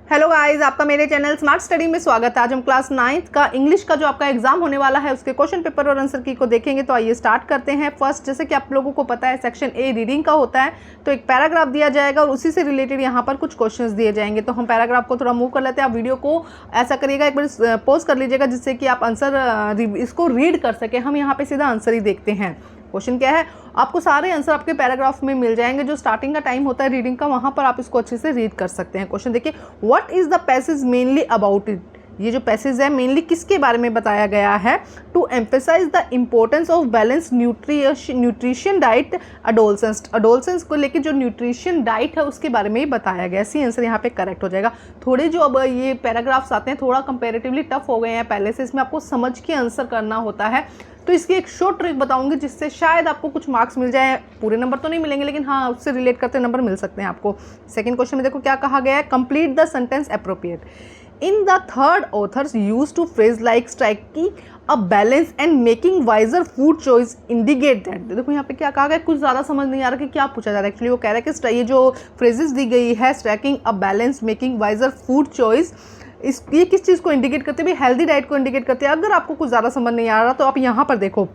Hello guys, आपका मेरे channel smart study में स्वागत है। आज हम क्लास 9th का इंग्लिश का जो आपका एग्जाम होने वाला है उसके क्वेश्चन पेपर और आंसर की को देखेंगे। तो आइए स्टार्ट करते हैं। फर्स्ट, जैसे कि आप लोगों को पता है सेक्शन ए रीडिंग का होता है, तो एक पैराग्राफ दिया जाएगा और उसी से रिलेटेड यहाँ पर कुछ क्वेश्चंस दिए जाएंगे। तो हम पैराग्राफ को थोड़ा मूव कर लेते हैं। आप वीडियो को ऐसा करिएगा, एक बार पॉज कर लीजिएगा जिससे कि आप आंसर इसको रीड कर सकें। हम यहाँ पे सीधा आंसर ही देखते हैं। क्वेश्चन क्या है, आपको सारे आंसर आपके पैराग्राफ में मिल जाएंगे। जो स्टार्टिंग का टाइम होता है रीडिंग का, वहां पर आप इसको अच्छे से रीड कर सकते हैं। क्वेश्चन देखिए, what is the passage mainly about it. ये जो पैसेज है मेनली किसके बारे में बताया गया है? To emphasise the importance of balance nutrition diet adolescence को लेकर जो न्यूट्रिशन डाइट है उसके बारे में ही बताया गया है। सी आंसर यहाँ पे करेक्ट हो जाएगा। थोड़े जो अब ये पैराग्राफ्स आते हैं थोड़ा कंपेरेटिवली टफ हो गए हैं पहले से, इसमें आपको समझ के आंसर करना होता है। तो इसकी एक शॉर्ट ट्रिक बताऊंगी जिससे शायद आपको कुछ मार्क्स मिल जाए। पूरे नंबर तो नहीं मिलेंगे लेकिन हाँ उससे रिलेट करते नंबर मिल सकते हैं आपको। सेकंड क्वेश्चन में देखो क्या कहा गया है, complete the sentence appropriate in the third authors use to phrase like striking a balance and making wiser food choice indicate that. देखो यहाँ पे क्या कहा गया, कुछ ज़्यादा समझ नहीं आ रहा कि क्या पूछा जा रहा है। एक्चुअली वो कह रहा है कि ये जो फ्रेजेस दी गई है striking a balance making wiser food choice, ये किस चीज़ को इंडिकेट करते हैं? हेल्दी डाइट को इंडिकेट करते हैं। अगर आपको कुछ ज़्यादा समझ नहीं आ रहा तो आप यहाँ पर देखो,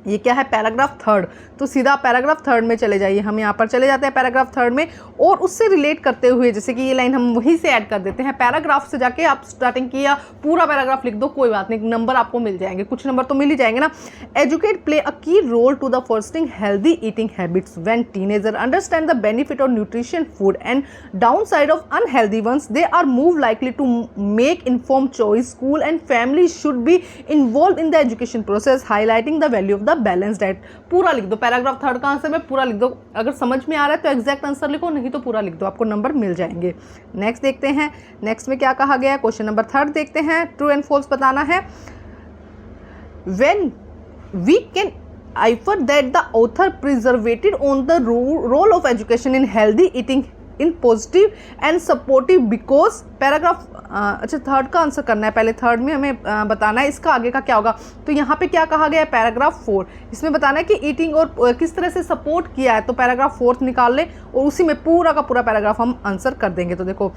ये क्या है, पैराग्राफ थर्ड। तो सीधा पैराग्राफ थर्ड में चले जाइए। हम यहाँ पर चले जाते हैं पैराग्राफ थर्ड में और उससे रिलेट करते हुए जैसे कि ये लाइन हम वहीं से ऐड कर देते हैं। पैराग्राफ से जाके आप स्टार्टिंग किया पूरा पैराग्राफ लिख दो, कोई बात नहीं, नंबर आपको मिल जाएंगे, कुछ नंबर तो मिल ही जाएंगे ना। Educate play a key role to the fostering healthy eating habits when teenager understand the benefit of nutrition food and downside of unhealthy ones they are move likely to make inform choice. School and family should be involve in the education process highlighting the value of the balance diet. पूरा लिख दो, paragraph third का answer में पूरा लिख दो। अगर समझ में आ रहा है तो एग्जैक्ट आंसर लिखो, नहीं तो पूरा लिख दो, आपको नंबर मिल जाएंगे। नेक्स्ट देखते हैं, नेक्स्ट में क्या कहा गया है। क्वेश्चन नंबर थर्ड देखते हैं, ट्रू एंड फॉल्स बताना है। When we can infer that the author preservated on the role of education in healthy eating in positive and supportive because paragraph अच्छा थर्ड का आंसर करना है पहले। थर्ड में हमें बताना है इसका आगे का क्या होगा। तो यहाँ पे क्या कहा गया है, पैराग्राफ 4, इसमें बताना है कि ईटिंग और किस तरह से सपोर्ट किया है। तो पैराग्राफ 4 निकाल ले और उसी में पूरा का पूरा पैराग्राफ हम आंसर कर देंगे। तो देखो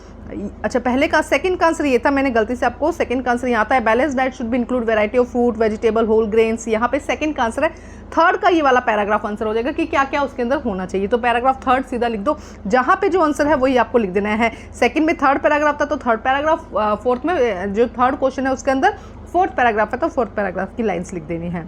अच्छा पहले का सेकंड का आंसर ये था, मैंने गलती से आपको सेकंड का आंसर यहाँ आता है, balance diet should be include variety of fruit vegetable whole grains. यहाँ पे सेकंड का आंसर है। थर्ड का ये वाला पैराग्राफ आंसर हो जाएगा कि क्या क्या उसके अंदर होना चाहिए। तो पैराग्राफ थर्ड सीधा लिख दो, जहाँ पे जो आंसर है वही आपको लिख देना है। सेकंड में थर्ड पैराग्राफ था तो थर्ड पैराग्राफ, फोर्थ में जो थर्ड क्वेश्चन है उसके अंदर फोर्थ पैराग्राफ है तो फोर्थ पैराग्राफ की लाइंस लिख देनी है।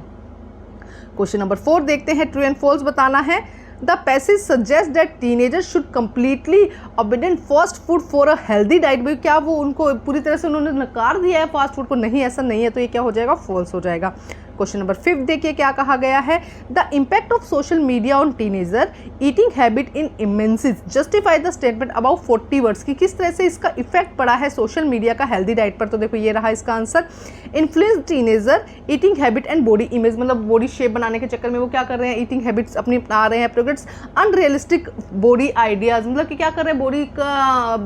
क्वेश्चन नंबर 4 देखते हैं, ट्रू एंड फॉल्स बताना है। The passage suggests that teenagers should completely abandon fast food for a healthy diet। भाई क्या वो उनको पूरी तरह से उन्होंने नकार दिया है फास्ट फूड को? नहीं, ऐसा नहीं है। तो ये क्या हो जाएगा, फॉल्स हो जाएगा। क्वेश्चन नंबर 5 देखिए क्या कहा गया है। The impact of social media on teenager eating habit in इमेंसिस justify the statement about 40 words की किस तरह से इसका इफेक्ट पड़ा है सोशल मीडिया का हेल्दी डाइट पर। तो देखो ये रहा इसका answer, influence teenager eating habit and body image, मतलब बॉडी शेप बनाने के चक्कर में वो क्या कर रहे हैं, ईटिंग हैबिट्स अपनी अपना रहे हैं, प्रोग्रेस अनरियलिस्टिक बॉडी आइडियाज, मतलब कि क्या कर रहे हैं,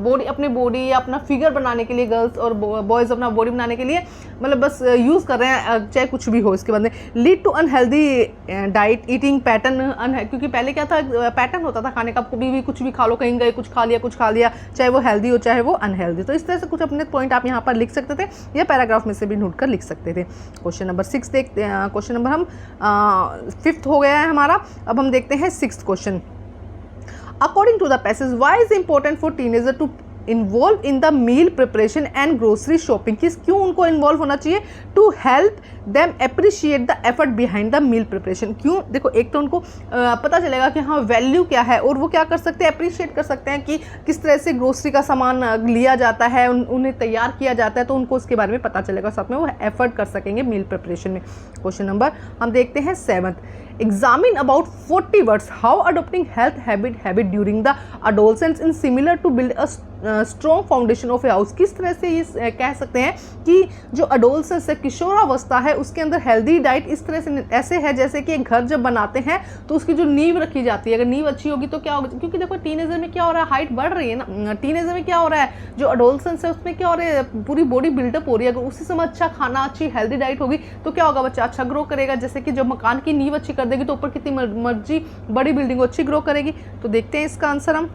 बॉडी अपनी बॉडी या अपना फिगर बनाने के लिए गर्ल्स और बॉयज अपना बॉडी बनाने के लिए मतलब बस यूज़ कर रहे हैं, चाहे कुछ भी हो इसके बंदे। Lead to unhealthy diet eating pattern, क्योंकि पहले क्या था, पैटर्न होता था खाने का, कभी भी कुछ भी खा लो, कहीं गए कुछ खा लिया, चाहे वो हेल्दी हो चाहे वो अनहेल्दी। तो इस तरह से कुछ अपने पॉइंट आप यहाँ पर लिख सकते थे या पैराग्राफ में से भी नोट कर लिख सकते थे। क्वेश्चन नंबर 6 देखते हैं। क्वेश्चन नंबर हम 5th हो गया है हमारा। अब हम देखते हैं 6th question. According to the passage, why is it important for teenager to involve in the meal preparation and grocery shopping? क्यों उनको इन्वॉल्व होना चाहिए? To help them appreciate the effort behind the meal preparation। क्यों? देखो एक तो उनको पता चलेगा कि हाँ वैल्यू क्या है और वो क्या कर सकते हैं, अप्रिशिएट कर सकते हैं कि किस तरह से ग्रोसरी का सामान लिया जाता है, उन्हें तैयार किया जाता है, तो उनको उसके बारे में पता चलेगा, साथ में वो एफर्ट कर सकेंगे मील प्रिपरेशन में। क्वेश्चन नंबर हम देखते हैं 7th। Examine about 40 words how adopting health habit during the adolescence is similar to build a strong foundation of a house। किस तरह से ये कह सकते हैं कि जो adolescence है, किशोरावस्था है, उसके अंदर हेल्दी डाइट इस तरह से ऐसे है जैसे कि एक घर जब बनाते हैं तो उसकी जो नींव रखी जाती है, अगर नींव अच्छी होगी तो क्या होगा, क्योंकि देखो टीनेजर में क्या हो रहा है, हाइट बढ़ रही है ना, टीनेजर में क्या हो रहा है, जो adolescence है उसमें क्या हो रहा है, पूरी बॉडी बिल्डअप हो रही है। अगर उसी समय अच्छा खाना, अच्छी हेल्दी डाइट होगी तो क्या होगा, बच्चा अच्छा ग्रो करेगा। जैसे कि जब मकान की नींव अच्छी कर देगी तो ऊपर कितनी मर्जी बड़ी बिल्डिंग अच्छी ग्रो करेगी। तो देखते हैं इसका आंसर हम।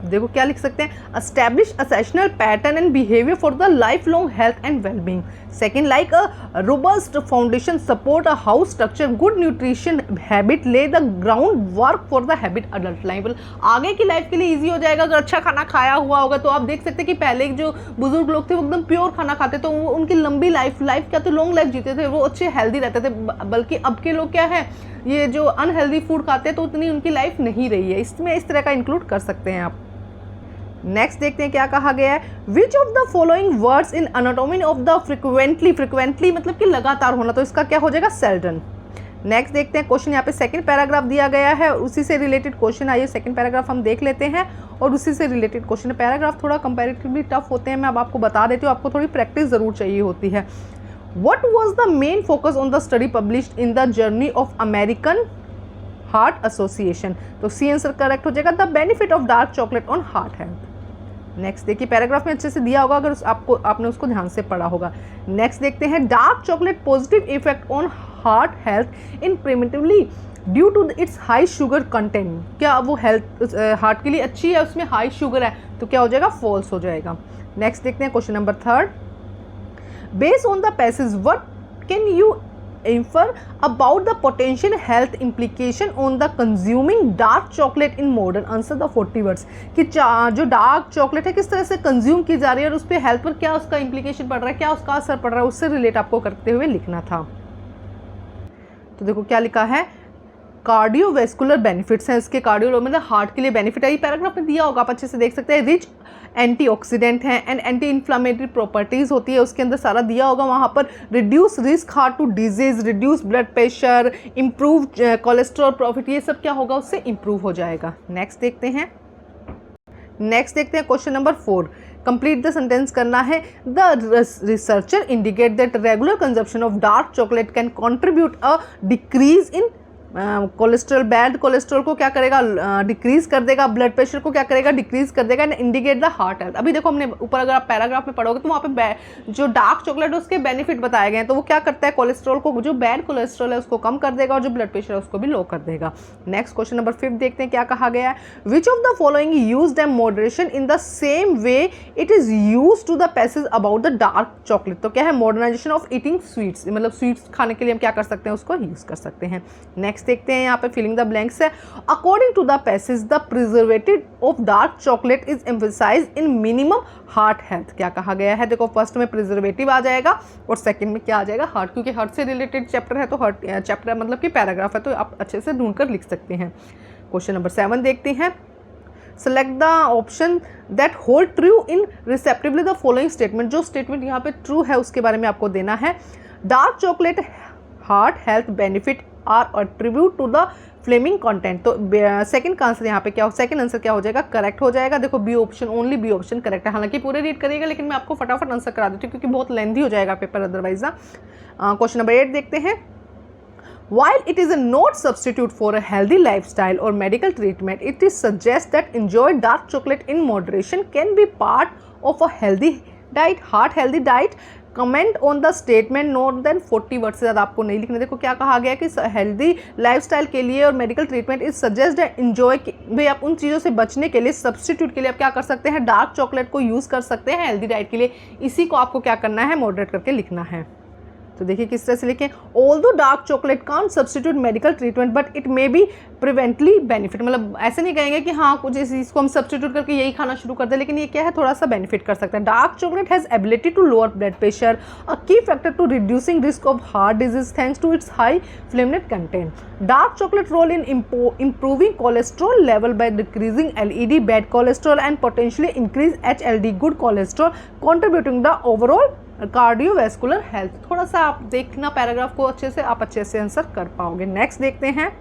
देखो क्या लिख सकते हैं, establish a sessional pattern and behaviour for the life long health and wellbeing. Second, like a robust foundation support a house structure good nutrition habit lay the ground work for the habit adult life. आगे की life के लिए easy हो जाएगा अगर अच्छा खाना खाया हुआ होगा। तो आप देख सकते हैं कि पहले जो बुजुर्ग लोग थे वो एकदम प्योर खाना खाते, तो उनकी लंबी लाइफ क्या तो लॉन्ग लाइफ जीते थे, वो अच्छे हेल्दी रहते थे। बल्कि अब के लोग क्या है, ये जो अनहेल्दी फूड खाते हैं तो उतनी उनकी लाइफ नहीं रही है। इसमें इस तरह का इंक्लूड कर सकते हैं आप। नेक्स्ट देखते हैं क्या कहा गया है, which of the following words in anatomy of the frequently मतलब कि लगातार होना, तो इसका क्या हो जाएगा, सेल्डन। नेक्स्ट देखते हैं क्वेश्चन, यहाँ पे सेकंड पैराग्राफ दिया गया है, उसी से रिलेटेड क्वेश्चन। आइए सेकंड पैराग्राफ हम देख लेते हैं और उसी से रिलेटेड क्वेश्चन। पैराग्राफ थोड़ा कंपैरेटिवली टफ होते हैं, मैं अब आपको बता देती हूँ, आपको थोड़ी प्रैक्टिस जरूर चाहिए होती है। What was the main focus on the study published in the Journal of American Heart Association? तो सी आंसर करेक्ट हो जाएगा, the benefit of dark chocolate on heart health. Next देखिए, पैराग्राफ में अच्छे से दिया होगा अगर आपने उसको ध्यान से पढ़ा होगा। नेक्स्ट देखते हैं, dark chocolate positive effect on heart health in primitively due to its high sugar content. क्या वो हेल्थ हार्ट के लिए अच्छी है, उसमें हाई शुगर है, तो क्या हो जाएगा, फॉल्स हो जाएगा। नेक्स्ट देखते हैं question number third, based on the passage what can you infer about the potential health implication on the consuming dark chocolate in modern, answer the 40 words। कि जो डार्क चॉकलेट है किस तरह से कंज्यूम की जा रही है और उस पर हेल्थ पर क्या उसका इम्प्लीकेशन पड़ रहा है, क्या उसका असर पड़ रहा है, उससे रिलेट आपको करते हुए लिखना था। तो देखो क्या लिखा है, कार्डियोवैस्कुलर बेनिफिट्स हैं इसके, कार्डियो मतलब हार्ट के लिए बेनिफिट है, ये पैराग्राफ में दिया होगा, आप अच्छे से देख सकते हैं। रिच एंटीऑक्सीडेंट हैं एंड एंटी इन्फ्लामेटरी प्रॉपर्टीज होती है, उसके अंदर सारा दिया होगा वहाँ पर। Reduce risk heart to disease, reduce blood pressure, improve cholesterol profit, ये सब क्या होगा, उससे इम्प्रूव हो जाएगा। नेक्स्ट देखते हैं question number 4, complete the sentence करना है। The researcher indicate that regular consumption of dark chocolate can contribute a decrease in cholesterol, bad cholesterol को क्या करेगा, डिक्रीज कर देगा, ब्लड प्रेशर को क्या करेगा, डिक्रीज कर देगा, and indicate the heart health. अभी देखो हमने ऊपर अगर आप पैराग्राफ में पढ़ोगे तो वहाँ पे जो डार्क चॉकलेट है उसके बेनिफिट बताए गए हैं, तो वो क्या करता है, कोलेस्ट्रॉल को, जो बैड कोलेस्ट्रॉल है उसको कम कर देगा और जो ब्लड प्रेशर है उसको भी लो कर देगा। नेक्स्ट क्वेश्चन नंबर 5 देखते हैं क्या कहा गया है, which of the following used and moderation in the same way it is used to the passage about the dark chocolate. तो क्या है, मॉडर्नाइजेशन ऑफ ईटिंग स्वीट्स, मतलब स्वीट्स खाने के लिए हम क्या कर सकते हैं, उसको यूज कर सकते हैं। नेक्स्ट देखते हैं यहाँ पे फिलिंग द ब्लैंक्स है, according to the passage the preservative of dark chocolate is emphasized in minimum heart health. क्या कहा गया है, देखो फर्स्ट में प्रिजर्वेटिव आ जाएगा और सेकंड में क्या आ जाएगा, हार्ट, क्योंकि हार्ट से रिलेटेड चैप्टर है तो हार्ट चैप्टर मतलब कि पैराग्राफ है, तो आप अच्छे से ढूंढ कर लिख सकते हैं। क्वेश्चन नंबर 7 देखते हैं, select the option that hold true in respectively the following statement. जो स्टेटमेंट यहाँ पे ट्रू है उसके बारे में आपको देना है। Dark chocolate heart health benefit are attribute to the flaming content. तो सेकंड का आंसर यहाँ पे क्या हो, सेकंड आंसर क्या हो जाएगा, करेक्ट हो जाएगा। देखो B option, only B option correct है। हालांकि पूरे रीड करिएगा लेकिन मैं आपको फटाफट आंसर करा देती हूँ क्योंकि बहुत लेंथी हो जाएगा पेपर अदरवाइज ना। क्वेश्चन नंबर 8 देखते हैं, While it is a not substitute for a healthy lifestyle or medical treatment, it is suggests that enjoy dark chocolate in moderation can be part of a healthy diet, heart healthy diet. Comment on the statement not than 40 word से ज़्यादा आपको नहीं लिखना। देखो क्या कहा गया कि हेल्दी लाइफस्टाइल के लिए और medical treatment is suggest enjoy, भाई आप उन चीज़ों से बचने के लिए सब्सटीट्यूट के लिए आप क्या कर सकते हैं, डार्क चॉकलेट को यूज़ कर सकते हैं हेल्दी डाइट के लिए। इसी को आपको क्या करना है, मॉडरेट करके लिखना है। तो देखिए किस तरह से लिखें, although dark chocolate can't substitute medical treatment but it may be preventively benefit. मतलब ऐसे नहीं कहेंगे कि हाँ कुछ इसको हम सब्सटीट्यूट करके यही खाना शुरू कर दें, लेकिन ये क्या है, थोड़ा सा बेनिफिट कर सकता है। Dark chocolate has ability to lower blood pressure, a key factor to reducing risk of heart disease thanks to its high flavonoid content. Dark chocolate role in improving cholesterol level by decreasing LED bad cholesterol and potentially increase HLD good cholesterol contributing the overall cardiovascular health. थोड़ा सा आप देखना paragraph को अच्छे से, आप अच्छे से आंसर कर पाओगे। नेक्स्ट देखते हैं,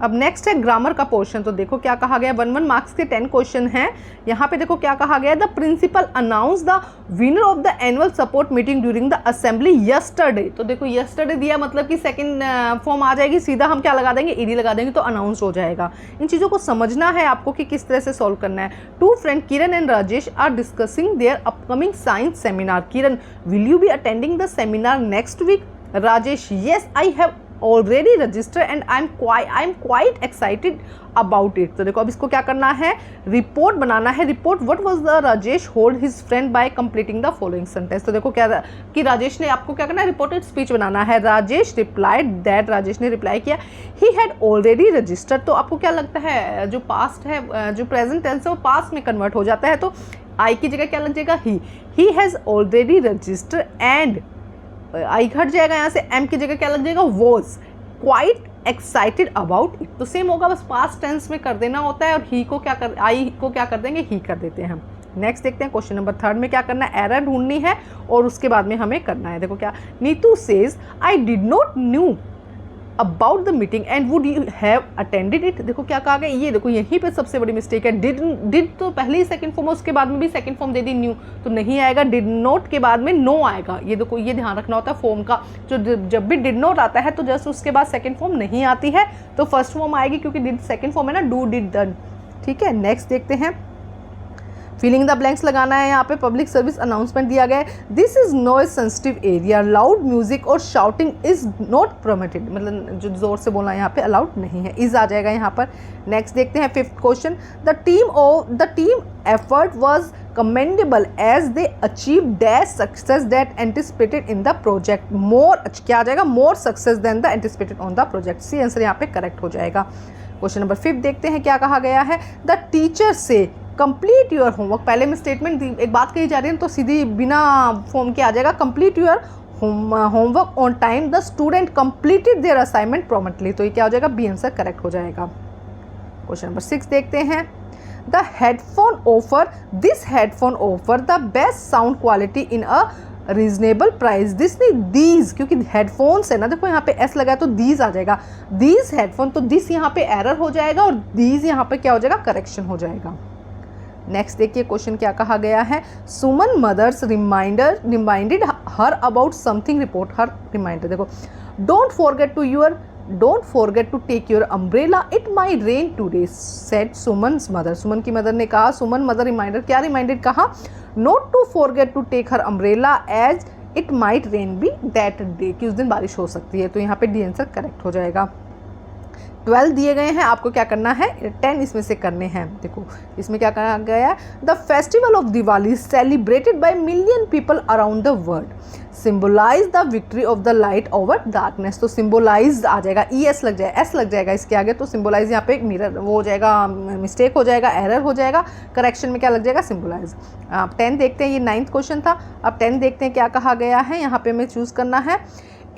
अब नेक्स्ट है ग्रामर का पोर्शन। तो देखो क्या कहा गया, 1 मार्क्स के 10 क्वेश्चन हैं। यहाँ पे देखो क्या कहा गया, the principal announce the winner of the annual support meeting during the assembly yesterday. तो देखो यस्टरडे दिया मतलब कि सेकंड फॉर्म आ जाएगी, सीधा हम क्या लगा देंगे, ईडी लगा देंगे तो अनाउंस हो जाएगा। इन चीज़ों को समझना है आपको कि किस तरह से सॉल्व करना है। 2 friend Kiran and Rajesh are discussing their upcoming science seminar. Kiran, will you be attending the seminar next week? Rajesh, yes I have already registered and I'm quite excited about it. तो देखो अब इसको क्या करना है, रिपोर्ट बनाना है. Report what was the Rajesh hold his friend by completing the following sentence. तो देखो क्या कि राजेश ने आपको क्या करना है, रिपोर्टेड स्पीच बनाना है. राजेश रिप्लाइड दैट, राजेश ने रिप्लाई किया he had already registered. तो आपको क्या लगता है जो पास्ट है, जो प्रेजेंट टेंस है वो पास्ट में कन्वर्ट हो जाता है, तो आई की जगह क्या लग जाएगा, he has already registered and I घट जाएगा यहाँ से, एम की जगह क्या लग जाएगा, was quite excited about it. तो सेम होगा, बस पास्ट टेंस में कर देना होता है और ही को क्या कर, आई को क्या कर देंगे, ही कर देते हैं हम. नेक्स्ट देखते हैं क्वेश्चन नंबर 3 में क्या करना है, एरर ढूंढनी है और उसके बाद में हमें करना है. देखो क्या, Neetu says I did not knew about the meeting and would you have attended it. देखो क्या कहा गया, ये देखो यहीं पे सबसे बड़ी मिस्टेक है. डिड तो पहले ही सेकंड फॉर्म है, उसके बाद में भी सेकंड फॉर्म दे दी न्यू, तो नहीं आएगा. डिड नॉट के बाद में नो आएगा. ये देखो ये ध्यान रखना होता है फॉर्म का, जो जब भी डिड नॉट आता है तो जस्ट उसके बाद सेकंड फॉर्म नहीं आती है, तो फर्स्ट फॉर्म आएगी, क्योंकि डिड सेकंड फॉर्म है ना, डू डिड डन. ठीक है, नेक्स्ट देखते हैं. फिलिंग द ब्लैंक्स लगाना है. यहाँ पे पब्लिक सर्विस अनाउंसमेंट दिया गया है. This is noise sensitive area, loud music और शाउटिंग इज नॉट परमिटेड. मतलब जो जोर से बोलना यहाँ पे अलाउड नहीं है, इज आ जाएगा यहाँ पर. नेक्स्ट देखते हैं 5th question. The team effort was commendable as they achieved dash success that anticipated in the project. More क्या आ जाएगा, more success than the anticipated on the project. C answer यहाँ पे करेक्ट हो जाएगा. क्वेश्चन नंबर 5 देखते हैं क्या कहा गया है. द टीचर से कंप्लीट योर होमवर्क. पहले में स्टेटमेंट एक बात कही जा रही है तो सीधी बिना फॉर्म के आ जाएगा, complete your homework on time. The student completed there assignment promptly. तो ये क्या हो जाएगा, बी आंसर करेक्ट हो जाएगा. क्वेश्चन नंबर 6 देखते हैं. The headphone offer the best sound quality in a reasonable price. This नहीं दीज, क्योंकि हेडफोन्स है ना, देखो यहाँ पे एस लगा है तो दीज आ जाएगा. दीज हेडफोन, तो दिस यहाँ पे एरर हो जाएगा और दीज यहाँ पे क्या हो जाएगा, करेक्शन हो जाएगा. नेक्स्ट देखिए क्वेश्चन क्या कहा गया है. Suman mothers reminded her about something, report her reminder. देखो don't forget to take your umbrella, it may rain today, said Suman's mother. Suman की मदर ने कहा, सुमन मदर रिमाइंडर, क्या रिमाइंडेड कहा, not to forget to take her umbrella as it might rain be that day, कि उस दिन बारिश हो सकती है. तो यहाँ पे डी आंसर करेक्ट हो जाएगा. 12 दिए गए हैं, आपको क्या करना है, 10 इसमें से करने हैं. देखो इसमें क्या कहा गया है. The festival of Diwali celebrated by million people around the world, symbolise the victory of the light over darkness. तो सिम्बोलाइज आ जाएगा, ई एस लग जाएगा, एस लग जाएगा इसके आगे, तो सिम्बोलाइज यहाँ पे एक मिरर वो हो जाएगा, मिस्टेक हो जाएगा, एरर हो जाएगा. करेक्शन में क्या लग जाएगा, सिम्बोलाइज. आप 10 देखते हैं, ये 9th क्वेश्चन था. अब 10 देखते हैं क्या कहा गया है. यहाँ पे हमें चूज करना है.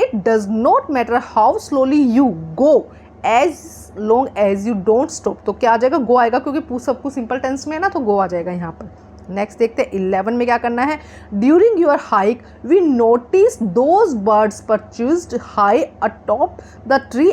It does not matter how slowly you go as long as you don't stop. तो क्या आ जाएगा, गो आएगा, क्योंकि सब कुछ सिंपल टेंस में है ना, तो गो आ जाएगा यहाँ पर. नेक्स्ट देखते हैं 11 में क्या करना है. During your hike we notice those birds perched high atop the tree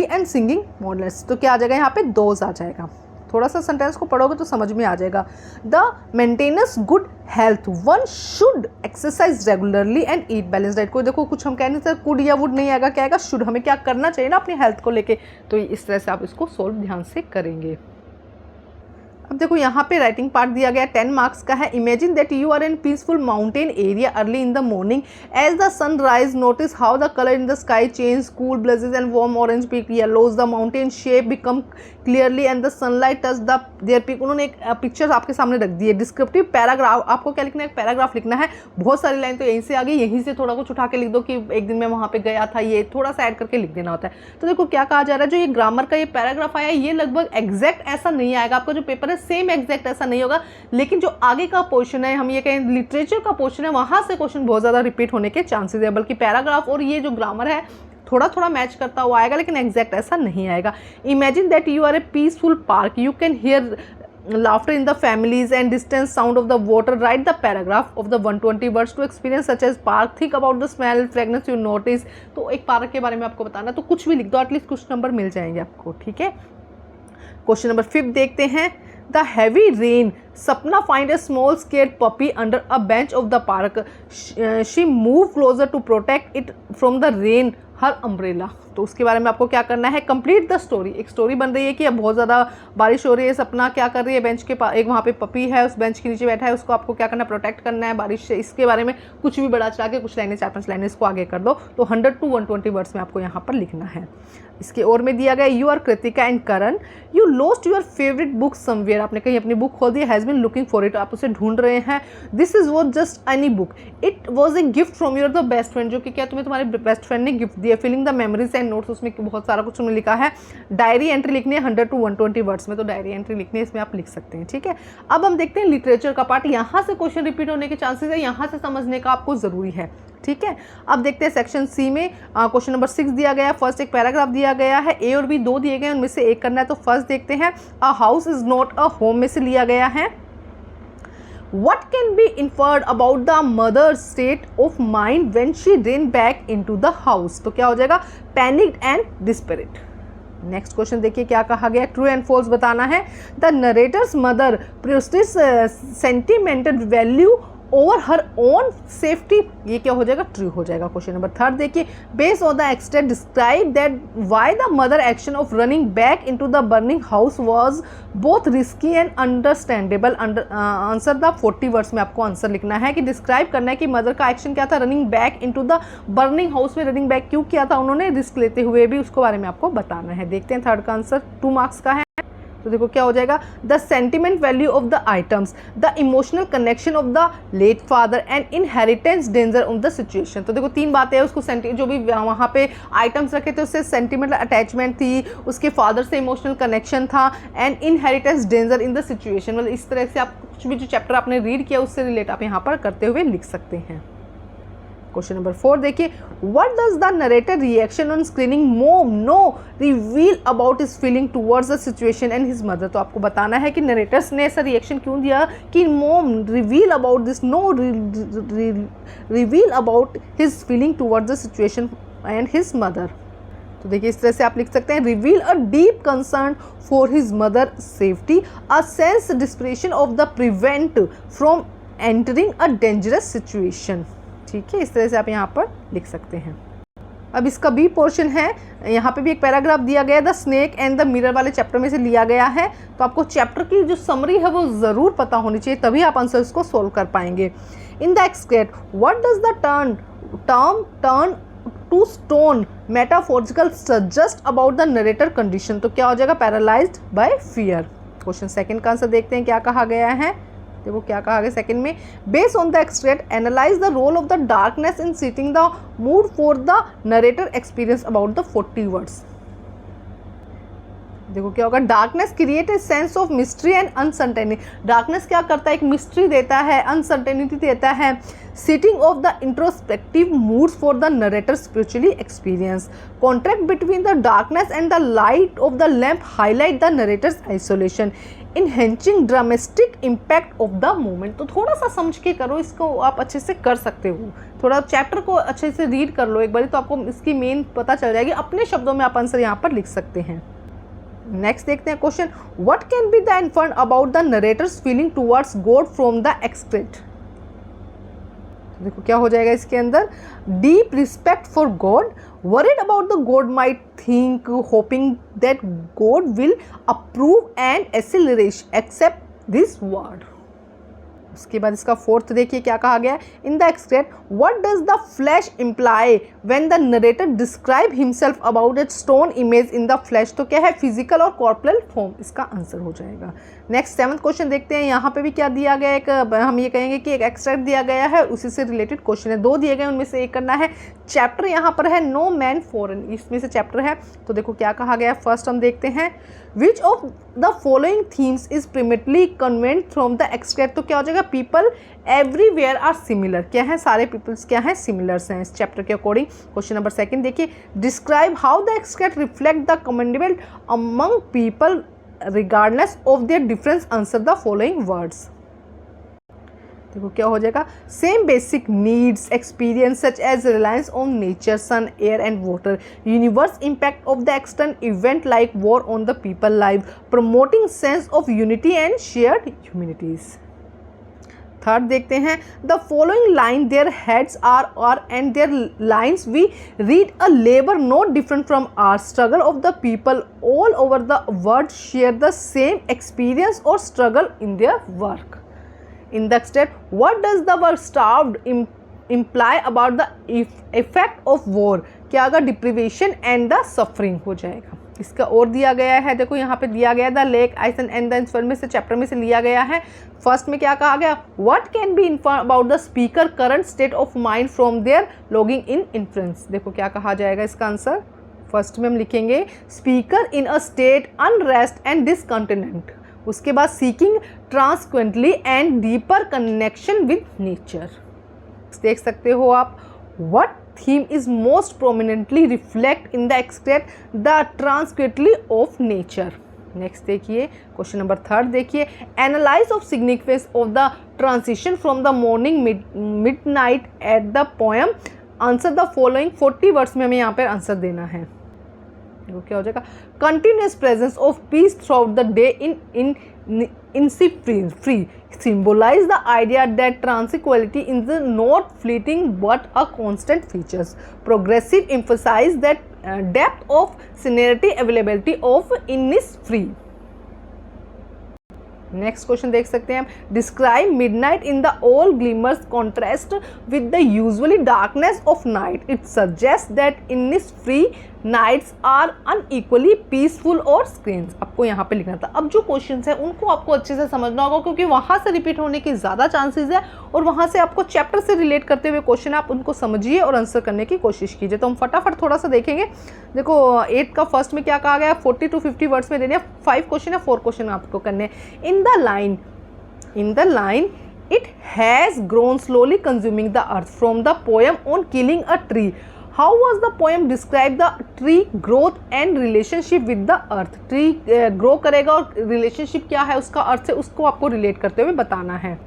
and singing models. तो क्या आ जाएगा यहाँ पे, दोज आ जाएगा. थोड़ा सा सेंटेंस को पढ़ोगे तो समझ में आ जाएगा. The maintenance good health one should exercise regularly and eat balance diet. को देखो कुछ हम कह नहीं सकते, कुड या वुड नहीं आएगा, क्या आएगा, शुड. हमें क्या करना चाहिए ना अपनी हेल्थ को लेके, तो इस तरह से आप इसको सोल्व ध्यान से करेंगे. अब देखो यहाँ पे राइटिंग पार्ट दिया गया 10 मार्क्स का है. Imagine that you are in peaceful mountain area early in the morning as the sun rise, notice how the colour in the sky change, cool blazes and warm orange peak yellows, the mountain shape become clearly and the sunlight touch the their peak. उन्होंने एक picture आपके सामने रख दी है. Descriptive paragraph, आपको क्या लिखना है, एक पैराग्राफ लिखना है. बहुत सारी लाइन तो यहीं से आ गई, यहीं से थोड़ा कुछ उठा के लिख दो कि एक दिन मैं वहाँ पे गया था, ये थोड़ा सा ऐड करके लिख देना होता है. तो देखो क्या कहा जा रहा है, जो ये ग्रामर का ये पैराग्राफ आया, ये लगभग एग्जैक्ट ऐसा नहीं आएगा. आपका जो पेपर है सेम एग्जैक्ट ऐसा नहीं होगा, लेकिन जो आगे का पोर्शन है, हम ये कहें लिटरेचर का पोर्शन है, वहां से क्वेश्चन बहुत ज्यादा रिपीट होने के चांसेस है. बल्कि पैराग्राफ और ये जो ग्रामर है थोड़ा थोड़ा मैच करता हुआ आएगा, लेकिन एग्जैक्ट ऐसा नहीं आएगा. Imagine that you are a peaceful park, you can hear laughter in the families and distant sound of the water. Write the paragraph of the 120 words to experience such as park. Think about the smell, fragrance you notice. तो एक park के बारे में आपको बताना, तो कुछ भी लिख दो, एटलीस्ट कुछ नंबर मिल जाएंगे आपको. ठीक है, क्वेश्चन नंबर 5 देखते हैं. The heavy rain, Sapna find a small scared puppy under a bench of the park. She moved closer to protect it from the rain. Her umbrella. तो उसके बारे में आपको क्या करना है, कंप्लीट द स्टोरी। एक स्टोरी बन रही है कि अब बहुत ज़्यादा बारिश हो रही है, सपना क्या कर रही है, बेंच के पास एक वहाँ पे पपी है, उस बेंच के नीचे बैठा है, उसको आपको क्या करना है, प्रोटेक्ट करना है बारिश से। इसके बारे में कुछ भी बड़ा चला के कुछ लाइनें, 4-5 लाइनें इसको आगे कर दो। तो 100 to 120 वर्ड्स में आपको यहाँ पर लिखना है। इसके और में दिया गया, you are Kritika and Karan, you lost your favourite book somewhere, आपने कहीं अपनी बुक खोल दी, has been looking for it, आप उसे ढूंढ रहे हैं। This is was just any book, it was a gift from your the best friend, जो कि क्या तुम्हें तुम्हारे बेस्ट फ्रेंड ने गिफ्ट दिया। Filling the memories and notes, उसमें बहुत सारा कुछ उन्होंने लिखा है। डायरी एंट्री लिखनी है 100 to 120 वर्ड्स में, तो डायरी एंट्री लिखनी है, इसमें आप लिख सकते हैं। ठीक है, अब हम देखते हैं लिटरेचर का पार्ट। यहाँ से क्वेश्चन रिपीट होने के चांसेस है, यहाँ से समझने का आपको जरूरी है। ठीक है, अब देखते हैं सेक्शन सी में क्वेश्चन नंबर 6 दिया गया है। फर्स्ट एक पैराग्राफ दिया गया है, ए और बी दो दिए गए हैं, उनमें से एक करना है। तो फर्स्ट देखते हैं, a house is not a home में से लिया गया है। What can be inferred about the mother's state of mind when she ran back into the house? तो क्या हो जाएगा, panicked and desperate। Next question देखिए क्या कहा गया, ट्रू एंड फॉल्स बताना है। The narrator's mother priorities sentimental value over her own safety, ये क्या हो जाएगा, ट्रू हो जाएगा। क्वेश्चन नंबर 3 देखिए, based on the extent describe that why the mother action of running back into the burning house was both risky and understandable. Answer the 40 words में आपको answer लिखना है कि डिस्क्राइब करना है कि मदर का एक्शन क्या था, running back into the burning house में रनिंग बैक क्यों किया था उन्होंने, रिस्क लेते हुए भी, उसके बारे में आपको बताना है। देखते हैं थर्ड का आंसर 2 मार्क्स का है। तो देखो क्या हो जाएगा, the sentiment value of the items, the emotional connection of the late father and inheritance danger of the situation. तो देखो 3 बातें हैं, उसको जो भी वहाँ पे आइटम्स रखे थे उससे सेंटिमेंटल अटैचमेंट थी, उसके फादर से इमोशनल कनेक्शन था, and inheritance danger in the situation. मतलब इस तरह से आप कुछ भी जो चैप्टर आपने रीड किया उससे रिलेट आप यहाँ पर करते हुए लिख सकते हैं। क्वेश्चन नंबर 4 देखिए, what does the narrator reaction on screening mom no reveal about his feeling towards the situation and his mother. तो आपको बताना है कि नरेटर्स ने ऐसा रिएक्शन क्यों दिया कि mom reveal about this, no reveal about his feeling towards the situation and his mother. तो देखिए इस तरह से आप लिख सकते हैं, reveal a deep concern for his mother safety, a sense desperation of the prevent from entering a dangerous situation. ठीक है, इस तरह से आप यहाँ पर लिख सकते हैं। अब इसका बी पोर्शन है, यहाँ पे भी एक पैराग्राफ दिया गया है, the snake and the mirror वाले चैप्टर में से लिया गया है। तो आपको चैप्टर की जो समरी है वो ज़रूर पता होनी चाहिए, तभी आप आंसर्स को सोल्व कर पाएंगे। In the excerpt what does the turn to stone metaphorical suggest about the narrator condition. तो क्या हो जाएगा, paralysed by fear. Question second का आंसर देखते हैं क्या कहा गया है। देखो क्या कहा गया सेकंड में, based on the extract analyse the role of the darkness in setting the mood for the narrator experience about the 40 words. देखो क्या होगा, darkness create a sense of mystery and uncertainty. Darkness क्या करता है, एक mystery देता है, uncertainty देता है। Seating of the introspective moods for the narrator spiritually experience. Contract between the darkness and the light of the lamp highlight the narrator's isolation, enhancing dramatic impact of the moment. तो थोड़ा सा समझ के करो, इसको आप अच्छे से कर सकते हो। थोड़ा चैप्टर को अच्छे से रीड कर लो एक बार, तो आपको इसकी मेन पता चल जाएगी। अपने शब्दों में आप आंसर यहाँ पर लिख सकते हैं। नेक्स्ट देखते हैं question, what can be the inferred about the narrator's feeling towards God from the extract. देखो क्या हो जाएगा इसके अंदर, deep respect for God, worried about the God might think, hoping that God will approve and accept this word. उसके बाद इसका fourth देखिए क्या कहा गया, in the extract what does the flash imply when the narrator describe himself about a stone image in the flash. तो क्या है, फिजिकल और कॉर्पोरल फॉर्म, इसका आंसर हो जाएगा। नेक्स्ट 7th क्वेश्चन देखते हैं, यहाँ पे भी क्या दिया गया, एक हम ये कहेंगे कि एक एक्सट्रैक्ट दिया गया है, उसी से रिलेटेड क्वेश्चन है। 2 दिए गए, उनमें से एक करना है। चैप्टर यहाँ पर है नो मैन फॉरेन, इसमें से चैप्टर है। तो देखो क्या कहा गया, फर्स्ट हम देखते हैं, which of the following themes is primitively conveyed from the extract. तो क्या हो जाएगा, पीपल एवरीवेयर आर सिमिलर। क्या है, सारे पीपल्स क्या हैं, सिमिलर्स हैं इस चैप्टर के अकॉर्डिंग। क्वेश्चन नंबर 2 देखिए, describe how the extract reflect the commendable among people regardless of their difference, answer the following words. देखो क्या हो जाएगा, same basic needs experience such as reliance on nature, sun, air and water, universe impact of the external event like war on the people life, promoting sense of unity and shared humanities. Third देखते हैं, the following line their heads are and their lines we read a labour not different from our struggle of the people all over the world share the same experience और struggle in their work. In the step, what does the word starved imply about the effect of war? क्या अगर deprivation and the suffering हो जाएगा. इसका और दिया गया है, देखो यहाँ पे दिया गया द लेक आइसन एंड द इंस्वर में से चैप्टर में से लिया गया है. फर्स्ट में क्या कहा गया, what can be inform about the speaker current state of mind from their logging in influence. देखो क्या कहा जाएगा इसका आंसर. फर्स्ट में हम लिखेंगे speaker in a state unrest and discontent. उसके बाद seeking tranquillity and deeper connection with nature. देख सकते हो आप, what theme is most prominently reflect in the extract the tranquillity of nature. Next देखिए क्वेश्चन नंबर थर्ड देखिए, analyse of significance of the transition from the morning midnight at the poem. Answer the following 40 words में हमें यहाँ पर answer देना है. वो क्या हो जाएगा, continuous presence of peace through out the day in free symbolize the idea that tranquility is not fleeting but a constant features. Progressive emphasize that depth of scenery availability of Innisfree. Next question देख सकते हैं हम, describe midnight in the all glimmers contrast with the usually darkness of night. It suggest that Innisfree nights are unequally peaceful और screens. आपको यहाँ पे लिखना था. अब जो क्वेश्चंस है उनको आपको अच्छे से समझना होगा क्योंकि वहाँ से रिपीट होने की ज़्यादा चांसेस है और वहाँ से आपको चैप्टर से रिलेट करते हुए क्वेश्चन आप उनको समझिए और आंसर करने की कोशिश कीजिए. तो हम फटाफट थोड़ा सा देखेंगे. देखो 8 का फर्स्ट में क्या कहा गया, 40 to 50 वर्ड्स में देने 5 क्वेश्चन है, 4 क्वेश्चन आपको करने. In the line it has grown slowly consuming the earth from the poem on killing a tree. How was the poem describe the tree growth and relationship with the earth? Tree grow करेगा और relationship क्या है उसका अर्थ से, उसको आपको relate करते हुए बताना है.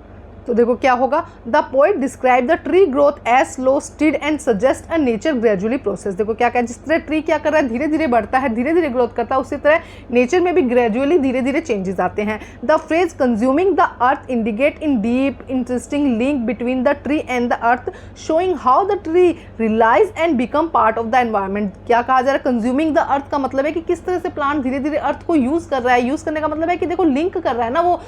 तो देखो क्या होगा, the poet describe the tree growth as slow steed and suggest a nature gradually process. देखो क्या क्या, जिस तरह ट्री क्या कर रहा है, धीरे धीरे बढ़ता है, धीरे धीरे ग्रोथ करता है, उसी तरह नेचर में भी ग्रेजुअली धीरे धीरे चेंजेस आते हैं. The phrase consuming the earth indicate in deep interesting link between the tree and the earth showing how the tree realise and become part of the environment. क्या कहा जा रहा है, कंज्यूमिंग द अर्थ का मतलब है कि किस तरह से प्लांट धीरे धीरे अर्थ को यूज कर रहा है. यूज करने का मतलब है कि देखो लिंक कर रहा है ना, वो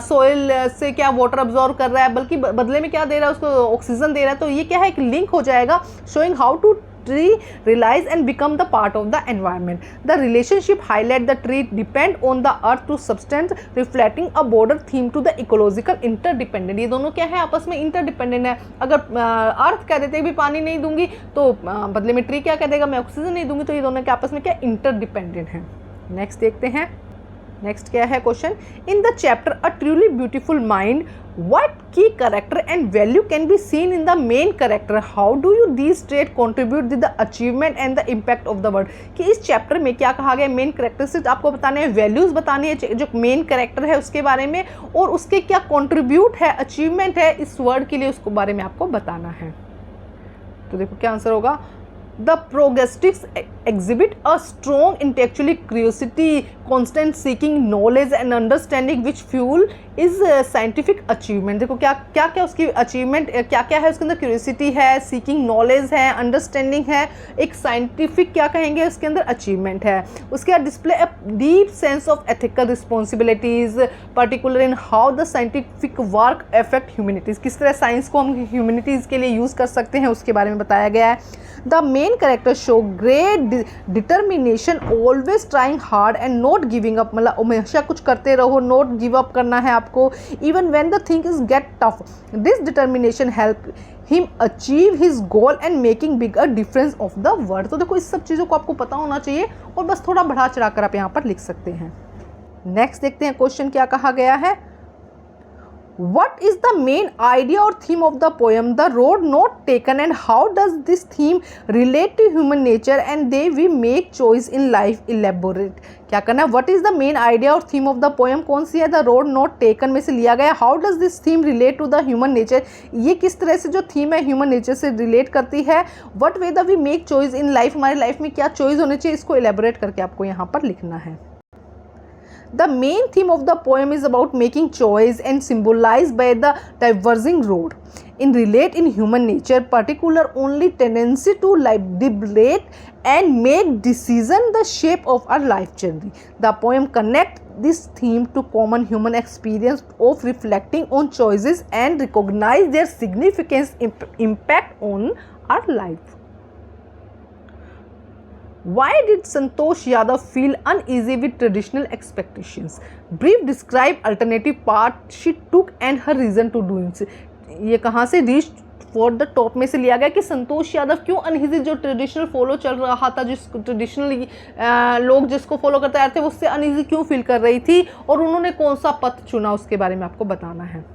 सोइल से क्या वाटर अब्जॉर्व कर रहा है, बल्कि बदले में क्या दे रहा है, उसको ऑक्सीजन दे रहा है. तो ये क्या है, एक लिंक हो जाएगा. Showing how to tree realize and become the part of the environment. The relationship highlight the tree depend on the earth to substance reflecting a broader theme to the ecological interdependent. ये दोनों क्या है, आपस में interdependent है. अगर अर्थ कह देते भी पानी नहीं दूंगी तो बदले में ट्री क्या कह देगा, मैं ऑक्सीजन नहीं दूंगी. तो ये दोनों के आपस में क्या इंटरडिपेंडेंट है. नेक्स्ट देखते हैं. नेक्स्ट क्या है question, in the chapter a truly beautiful mind what key character and value can be seen in the main character? How do you these traits contribute to the achievement and the impact of the world? कि इस chapter में क्या कहा गया, main characteristics आपको बताने हैं, values बतानी है जो मेन कैरेक्टर है उसके बारे में, और उसके क्या कंट्रीब्यूट है, अचीवमेंट है इस वर्ड के लिए, उसको बारे में आपको बताना है. तो देखो क्या आंसर होगा, The prognostics exhibit a strong intellectual curiosity, constant seeking knowledge and understanding which fuel is scientific achievement. देखो क्या क्या क्या उसकी अचीवमेंट क्या क्या है उसके अंदर, क्यूरियोसिटी है, सीकिंग नॉलेज है, अंडरस्टैंडिंग है, एक साइंटिफिक क्या कहेंगे उसके अंदर अचीवमेंट है. उसके बाद display a deep sense of ethical responsibilities particular in how the scientific work affect humanities. किस तरह साइंस को हम ह्यूमैनिटीज़ के लिए यूज़ कर सकते हैं उसके बारे में बताया गया है. The main character show great determination, always trying hard and not giving up. मतलब हमेशा कुछ करते रहो, not give up करना है आपको, even when the things get tough. This determination help him achieve his goal and making bigger difference of the world. तो देखो इस सब चीज़ों को आपको पता होना चाहिए और बस थोड़ा बढ़ा चढ़ा कर आप यहाँ पर लिख सकते हैं. नेक्स्ट देखते हैं क्वेश्चन क्या कहा गया है. What is the main idea or theme of the poem The Road Not Taken, and how does this theme relate to human nature and they we make choice in life? Elaborate. क्या करना है, what is the main idea or theme of the poem, कौन सी है, The Road Not Taken में से लिया गया. How does this theme relate to the human nature, ये किस तरह से जो थीम है ह्यूमन नेचर से रिलेट करती है. What way the we make choice in life, हमारी लाइफ में क्या चॉइस होनी चाहिए, इसको एलेबोरेट करके आपको यहाँ पर लिखना है. The main theme of the poem is about making choice and symbolized by the diverging road. In relate in human nature, particular only tendency to deliberate and make decision the shape of our life journey. The poem connect this theme to common human experience of reflecting on choices and recognize their significance impact on our life. Why did Santosh Yadav feel uneasy with traditional expectations? Brief describe alternative path she took and her reason to doing so. ये कहाँ से reach for the top में से लिया गया कि संतोष यादव क्यों uneasy, जो ट्रेडिशनल फॉलो चल रहा था, जिस ट्रेडिशनल लोग जिसको फॉलो करते आ रहे थे, उससे अनईजी क्यों फील कर रही थी और उन्होंने कौन सा पथ चुना, उसके बारे में आपको बताना है.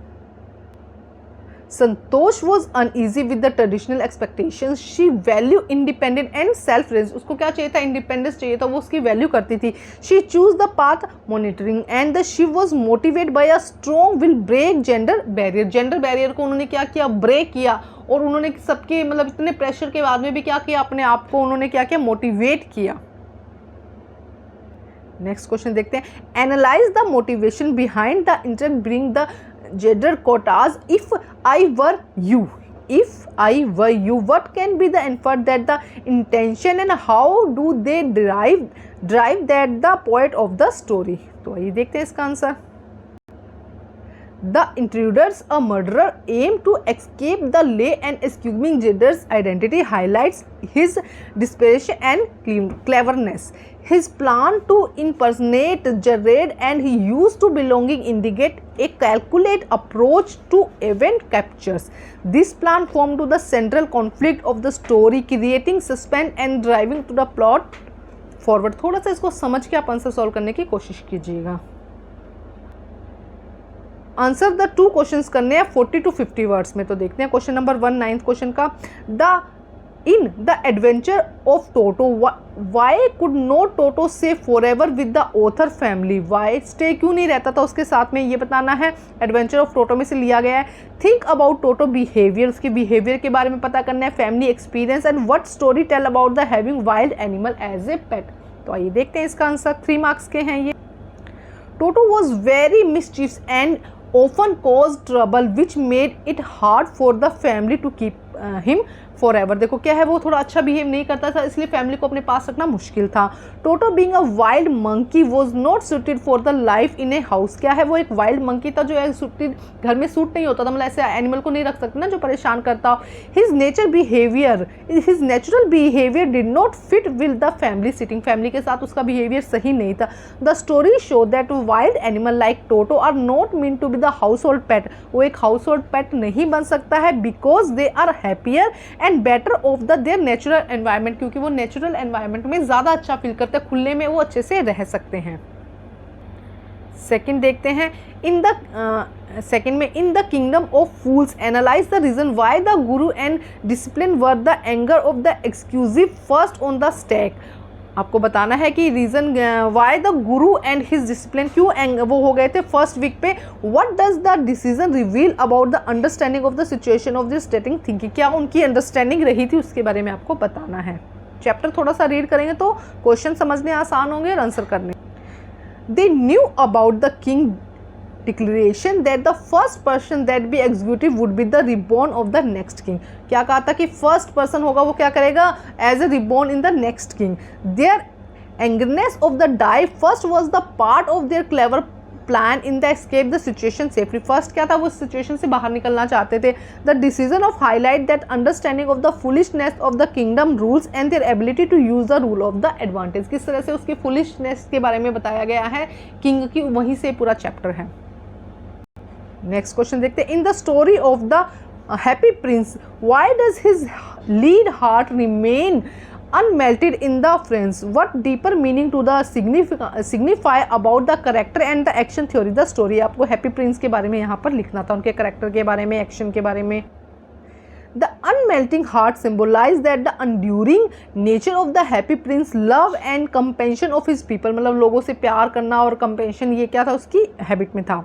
Santosh was uneasy with the traditional expectations. She value independent and self-reliance. उसको क्या चाहिए था? इंडिपेंडेंस चाहिए था, वो उसकी वैल्यू करती थी. She choose the path monitoring and she was motivated by a strong will break gender barrier. Gender barrier को उन्होंने क्या किया? ब्रेक किया. और उन्होंने सबके मतलब इतने प्रेशर के बाद में भी क्या किया? अपने आप को उन्होंने क्या किया? मोटिवेट किया. नेक्स्ट क्वेश्चन देखते हैं. Analyse the motivation behind the interest bring the gender quotas. If I were you, what can be the infer that the intention and how do they drive that the point of the story? तो आइए देखते हैं इसका answer. The intruders, a murderer, aim to escape the law and assuming gender's identity highlights his desperation and cleverness. His plan to impersonate Jared and he used to belonging indicate a calculated approach to event captures. This plan formed to the central conflict of the story, creating suspense and driving to the plot forward. थोड़ा सा इसको समझ के आप answer solve करने की कोशिश कीजिएगा. आंसर द टू क्वेश्चंस करने हैं 40 to 50 वर्ड्स में. तो देखते हैं क्वेश्चन नंबर 1 9th क्वेश्चन का. The in the adventure of Toto why could not Toto से forever with the author family. Why stay क्यों नहीं रहता था उसके साथ में, ये बताना है. एडवेंचर ऑफ टोटो में से लिया गया है. थिंक अबाउट टोटो बिहेवियर, उसके बिहेवियर के बारे में पता करना है. Family experience and what story tell about the having wild animal as a pet. तो आइए देखते हैं इसका आंसर. 3 मार्क्स के हैं ये. टोटो वॉज वेरी मिसchievous and often caused trouble which made it hard for the family to keep him forever. देखो क्या है, वो थोड़ा अच्छा बिहेव नहीं करता था, इसलिए फैमिली को अपने पास रखना मुश्किल था. Toto being a wild monkey was not suited for the life in a house. क्या है, वो एक वाइल्ड मंकी था जो सुटेड घर में सूट नहीं होता था, मतलब ऐसे एनिमल को नहीं रख सकते ना जो परेशान करता हो. His natural behaviour did not fit with the family setting. Family के साथ उसका बिहेवियर सही नहीं था. The story show that wild animal like Toto are not mean to be the household pet. वो एक हाउस होल्ड पेट नहीं बन सकता है because they are happier and better off the their natural environment. क्योंकि वो natural environment में ज़्यादा अच्छा फील करते हैं, खुले में वो अच्छे से रह सकते हैं. सेकंड देखते हैं. सेकंड में in the kingdom of fools analyse the reason why the guru and discipline were the anger of the executive first on the stack. आपको बताना है कि reason why the guru and his discipline क्यों वो हो गए थे फर्स्ट वीक पे. What does the decision reveal about the understanding of the situation of this stating thinking. क्या उनकी अंडरस्टैंडिंग रही थी उसके बारे में आपको बताना है. चैप्टर थोड़ा सा रीड करेंगे तो क्वेश्चन समझने आसान होंगे और आंसर करने. They knew about the king declaration that the first person that be executed would be the reborn of the next king. क्या कहा था कि फर्स्ट पर्सन होगा वो क्या करेगा, as a reborn in the next king. Their angerness of the die first was the part of their clever plan in the escape the situation safely. First क्या था, वो सिचुएशन से बाहर निकलना चाहते थे. The decision of highlight that understanding of the foolishness of the kingdom rules and their ability to use the rule of the advantage. किस तरह से उसकी फुलिशनेस के बारे में बताया गया है किंग की, वहीं से पूरा चैप्टर है. नेक्स्ट क्वेश्चन देखते हैं. In the story of the happy Prince why does his lead heart remain unmelted in the friends. What deeper meaning to the signify about the character and the action theory the story. आपको happy Prince के बारे में यहाँ पर लिखना था, उनके character के बारे में, एक्शन के बारे में. The unmelting heart symbolize that the enduring nature of the happy prince love and compassion of his people. मतलब लोगों से प्यार करना और compassion, ये क्या था उसकी हैबिट में था.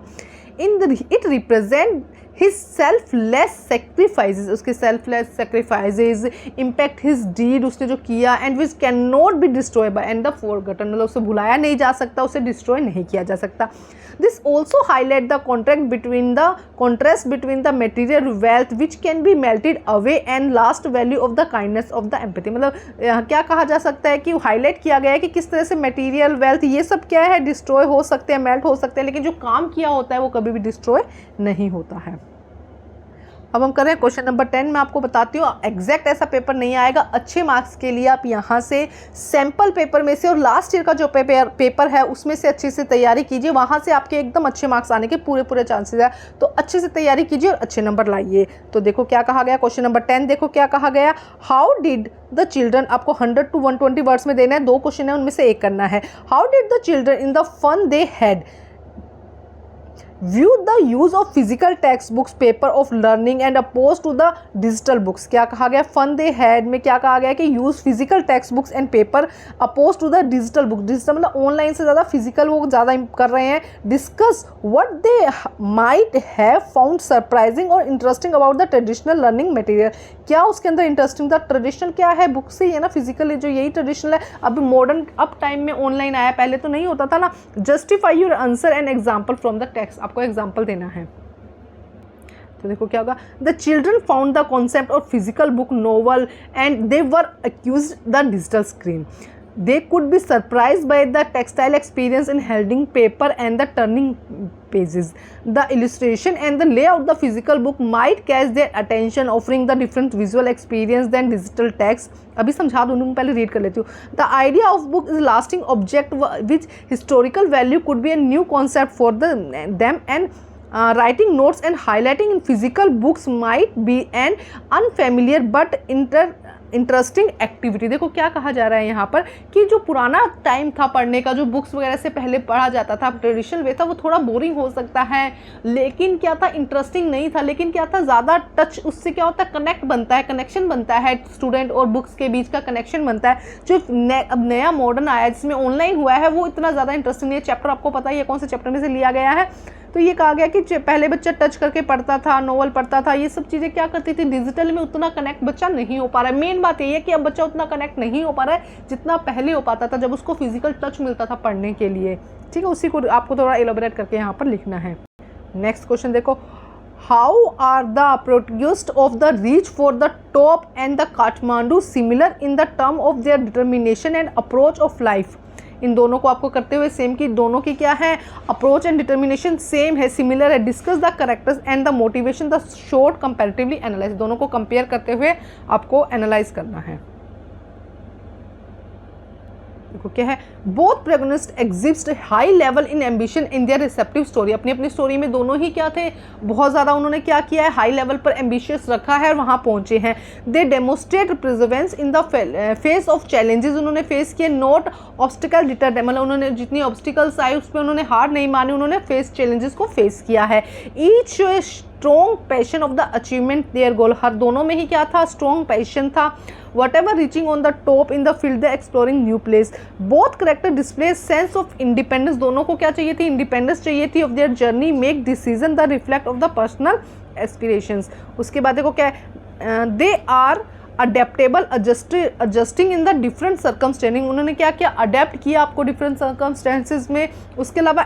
It represent his selfless sacrifices, उसके selfless sacrifices impact his deed, उसने जो किया, and which cannot be destroyed by and the forgotten, मतलब उसे भुलाया नहीं जा सकता, उसे destroy नहीं किया जा सकता. This also highlight the contrast between the material wealth which can be melted away and last value of the kindness of the empathy. मतलब क्या कहा जा सकता है कि हाईलाइट किया गया है कि किस तरह से मटेरियल वेल्थ ये सब क्या है, डिस्ट्रॉय हो सकते हैं, मेल्ट हो सकते हैं, लेकिन जो काम किया होता है वो कभी भी डिस्ट्रॉय नहीं होता है. अब हम करें क्वेश्चन नंबर 10. मैं आपको बताती हूँ एग्जैक्ट ऐसा पेपर नहीं आएगा. अच्छे मार्क्स के लिए आप यहाँ से सैम्पल पेपर में से और लास्ट ईयर का जो पेपर है उसमें से अच्छे से तैयारी कीजिए. वहाँ से आपके एकदम अच्छे मार्क्स आने के पूरे चांसेस है. तो अच्छे से तैयारी कीजिए और अच्छे नंबर लाइए. तो देखो क्या कहा गया, क्वेश्चन नंबर 10 देखो क्या कहा गया. हाउ डिड द चिल्ड्रन, आपको 100 to 120 वर्ड्स में देना है. 2 क्वेश्चन है, उनमें से एक करना है. How did the children in the fun they had view the use of physical textbooks paper of learning and opposed to the digital books. क्या कहा गया, fun they had में क्या कहा गया कि use physical textbooks and paper opposed to the digital book. digital मतलब online से ज़्यादा फिजिकल वो ज़्यादा कर रहे हैं. discuss what they might have found surprising or interesting about the traditional learning material. क्या उसके अंदर इंटरेस्टिंग था. ट्रेडिशनल क्या है, बुक से ही है ना, फिजिकल जो यही ट्रेडिशनल है. अब मॉडर्न अब टाइम में ऑनलाइन आया, पहले तो नहीं होता था ना. Justify your answer and example from the text, आपको एग्जाम्पल देना है. तो देखो क्या होगा. The children found the concept of physical book novel and they were accuse the digital screen. They could be surprised by the tactile experience in holding paper and the turning pages. The illustration and the layout of the physical book might catch their attention, offering the different visual experience than digital text. अभी समझा दूँ, पहले read कर लेती हूँ. The idea of book is lasting object which historical value could be a new concept for them and writing notes and highlighting in physical books might be an unfamiliar but interesting activity. देखो क्या कहा जा रहा है यहाँ पर कि जो पुराना टाइम था पढ़ने का, जो बुक्स वगैरह से पहले पढ़ा जाता था, ट्रेडिशनल वे था, वो थोड़ा बोरिंग हो सकता है, लेकिन क्या था, इंटरेस्टिंग नहीं था. लेकिन क्या था, ज़्यादा टच, उससे क्या होता है, कनेक्ट बनता है, कनेक्शन बनता है, स्टूडेंट और बुक्स के बीच का कनेक्शन बनता है. जो अब नया मॉडर्न आया है जिसमें ऑनलाइन हुआ है वो इतना ज़्यादा इंटरेस्टिंग नहीं है. चैप्टर आपको पता ही है कौन से चैप्टर में से लिया गया है. तो ये कहा गया कि पहले बच्चा टच करके पढ़ता था, नोवेल पढ़ता था, ये सब चीज़ें क्या करती थी, डिजिटल में उतना कनेक्ट बच्चा नहीं हो पा रहा है. मेन बात ये है कि अब बच्चा उतना कनेक्ट नहीं हो पा रहा है जितना पहले हो पाता था जब उसको फिजिकल टच मिलता था पढ़ने के लिए. ठीक है, उसी को आपको थोड़ा एलोबरेट करके यहाँ पर लिखना है. नेक्स्ट क्वेश्चन देखो. How are the protagonist of the reach for the top and the Kathmandu similar in the term of their determination and approach of life. इन दोनों को आपको करते हुए सेम की दोनों की क्या है, अप्रोच एंड डिटर्मिनेशन सेम है, सिमिलर है. Discuss the characters and the motivation the short comparatively analyse. दोनों को कंपेयर करते हुए आपको एनालाइज करना है. देखो क्या है, both protagonist exist high level in ambition in their receptive story. अपनी अपनी स्टोरी में दोनों ही क्या थे, बहुत ज़्यादा उन्होंने क्या किया है, हाई लेवल पर एम्बिशियस रखा है और वहाँ पहुँचे हैं. They demonstrate perseverance in the face of challenges. उन्होंने फेस किए, नॉट ऑब्स्टिकल डिटर, मतलब उन्होंने जितनी ऑब्स्टिकल्स आए उस पर उन्होंने हार नहीं मानी, उन्होंने फेस चैलेंजेस को फेस किया है. Each show strong passion of the achievement their goal. हर दोनों में ही क्या था, स्ट्रॉन्ग पैशन था. Whatever reaching on the top in the field, they exploring new place. Both character display sense of independence. दोनों को क्या चाहिए थी, इंडिपेंडेंस चाहिए थी of their journey, make decision that reflect of the personal aspirations. उसके बाद देखो क्या है, they are adaptable, adjusting in the different circumstances. उन्होंने क्या किया, अडेप्ट किया आपको डिफरेंट सर्कमस्टेंसेज में. उसके अलावा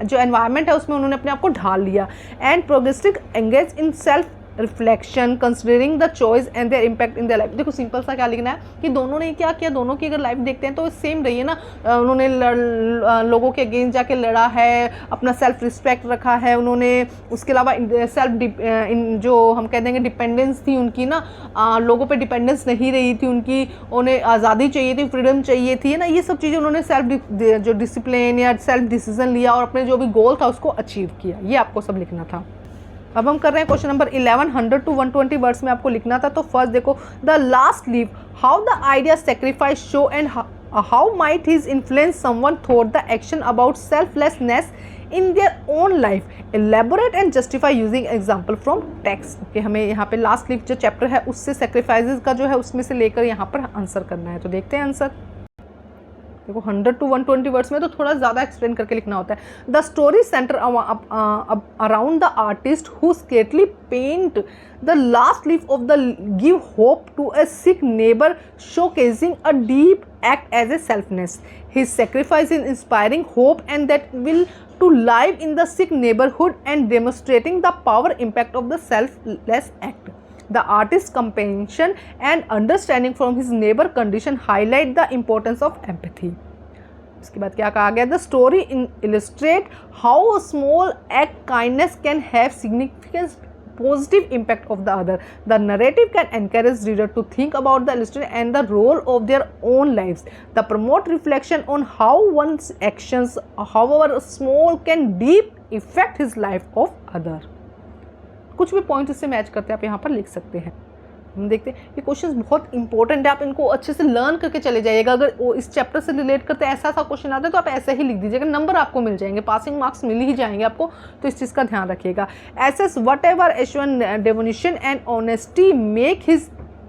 जो एनवायरमेंट है उसमें उन्होंने अपने आप को ढाल लिया. And progressive engage in self reflection considering the choice and there impact in their life. देखो सिंपल सा क्या लिखना है कि दोनों ने क्या किया, दोनों की अगर लाइफ देखते हैं तो सेम रही है ना. उन्होंने लोगों के अगेंस्ट जाके लड़ा है, अपना सेल्फ रिस्पेक्ट रखा है उन्होंने. उसके अलावा सेल्फ जो हम कह देंगे डिपेंडेंस थी उनकी ना, लोगों पे डिपेंडेंस नहीं रही थी उनकी, उन्हें आज़ादी चाहिए थी, फ्रीडम चाहिए थी ना. ये सब चीज़ें उन्होंने सेल्फ जो डिसिप्लिन या सेल्फ डिसीजन लिया और अपने जो भी गोल था उसको अचीव किया. ये आपको सब लिखना था. अब हम कर रहे हैं क्वेश्चन नंबर 11. 100 to 120 वर्ड्स में आपको लिखना था. तो फर्स्ट देखो, the last leave, how the idea sacrifice show and how might his influence someone thought the action about selflessness in their own life. Elaborate and justify using example from text. Okay, हमें यहाँ पे last leave जो chapter है उससे sacrifices का जो है उसमें से लेकर यहाँ पर आंसर करना है. तो देखते हैं आंसर. देखो 100 to 120 वर्ड्स में तो थोड़ा ज़्यादा एक्सप्लेन करके लिखना होता है। The story center around the artist who secretly paint the last leaf of the give hope to a sick neighbour showcasing a deep act as a selflessness. His sacrifice in inspiring hope and that will to live in the sick neighborhood and demonstrating the power impact of the selfless act. The artist's compassion and understanding from his neighbor condition highlight the importance of empathy. उसके बाद क्या कहा गया? The story illustrate how a small act kindness can have significant positive impact of the other. The narrative can encourage reader to think about the illustrator and the role of their own lives. The promote reflection on how one's actions, however small, can deep affect his life of other. कुछ भी point इससे match करते हैं आप यहाँ पर लिख सकते हैं। हम देखते हैं ये क्वेश्चंस बहुत इंपॉर्टेंट है, आप इनको अच्छे से लर्न करके चले जाइएगा। अगर वो इस चैप्टर से रिलेट करते ऐसा क्वेश्चन आता है तो आप ऐसे ही लिख दीजिएगा, नंबर आपको मिल जाएंगे, पासिंग मार्क्स मिल ही जाएंगे आपको, तो इस चीज़ का ध्यान रखिएगा। एसेस वट एवर एश्योन devotion and honesty make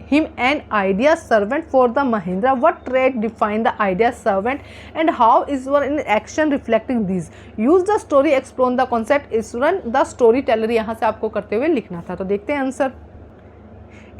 him an idea servant for the Mahindra. What trait define the idea servant and how Iswaran in action reflecting these? Use the story explain the concept. Iswaran the storyteller यहाँ से आपको करते हुए लिखना था, तो देखते हैं answer.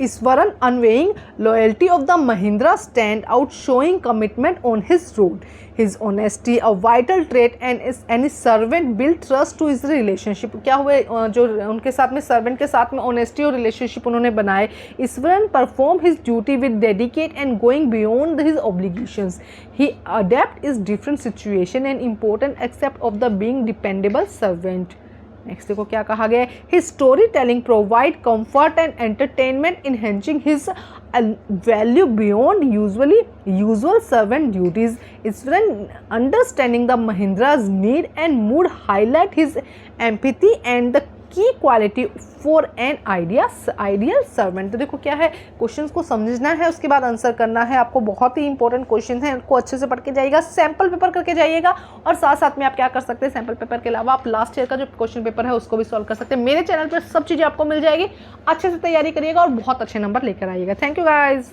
Iswaran unwavering loyalty of the Mahindra stand out, showing commitment on his road. His honesty a vital trait and his servant build trust to his relationship. क्या हुए जो उनके साथ में सर्वेंट के साथ में ऑनेस्टी और रिलेशनशिप उन्होंने बनाए। Iswaran perform his duty with dedicate and going beyond his obligations. He adapt his different situation and important aspect of the being dependable servant. Next देखो क्या कहा गया है। His story telling provide comfort and entertainment enhancing his value beyond usual servant duties. Iswaran understanding the Mahindra's need and mood highlight his empathy and the की quality for an ideal servant. तो देखो क्या है, questions को समझना है, उसके बाद आंसर करना है आपको। बहुत ही इंपॉर्टेंट क्वेश्चन है, उनको अच्छे से पढ़ के जाइएगा, सैम्पल पेपर करके जाइएगा, और साथ साथ में आप क्या कर सकते हैं, सैम्पल पेपर के अलावा आप लास्ट ईयर का जो क्वेश्चन पेपर है उसको भी सॉल्व कर सकते हैं। मेरे चैनल पर सब चीज़ें आपको मिल जाएगी, अच्छे से तैयारी करिएगा और बहुत अच्छे नंबर लेकर आइएगा। Thank you guys.